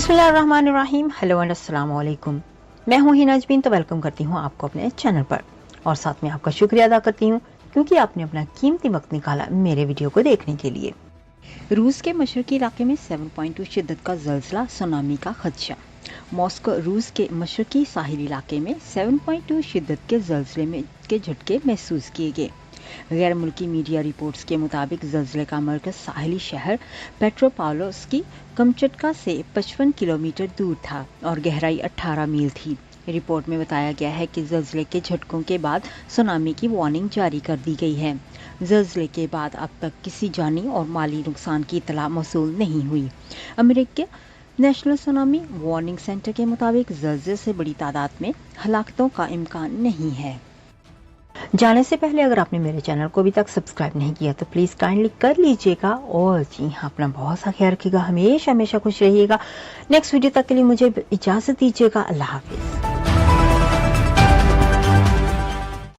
बिस्मिल्लाहिर्रहमानिर्रहीम। Hello and अस्सलाम वालेकुम। मैं हूँ हिना अजमीन, तो वेलकम करती हूँ आपको अपने चैनल पर और साथ में आपका शुक्रिया अदा करती हूँ क्योंकि आपने अपना कीमती वक्त निकाला मेरे वीडियो को देखने के लिए। रूस के मशरकी इलाके में 7.2 शिद्दत का ज़ल्ज़ला, सुनामी का खदशा। मॉस्को रूस के मशरकी साहिली इलाके में 7.2 शिद्दत के ज़ल्ज़ले के झटके महसूस किए गए। गैर मुल्की मीडिया रिपोर्ट्स के मुताबिक ज़ल्ज़ले का मरकज़ साहिली शहर पेट्रोपाव्लोव्स्की कमचटका से 55 किलोमीटर दूर था और गहराई 18 मील थी। रिपोर्ट में बताया गया है कि ज़ल्ज़ले के झटकों के बाद सुनामी की वार्निंग जारी कर दी गई है। ज़ल्ज़ले के बाद अब तक किसी जानी और माली नुकसान की इतला मौसूल नहीं हुई। अमेरिकी नेशनल सुनामी वार्निंग सेंटर के मुताबिक ज़ल्ज़ले से बड़ी तादाद में हलाकतों का इम्कान नहीं है। जाने से पहले अगर आपने मेरे चैनल को अभी तक सब्सक्राइब नहीं किया तो प्लीज़ काइंडली कर लीजिएगा और जी हाँ, अपना बहुत सा ख्याल रखिएगा, हमेशा खुश रहिएगा। नेक्स्ट वीडियो तक के लिए मुझे इजाज़त दीजिएगा। अल्लाह हाफिज़।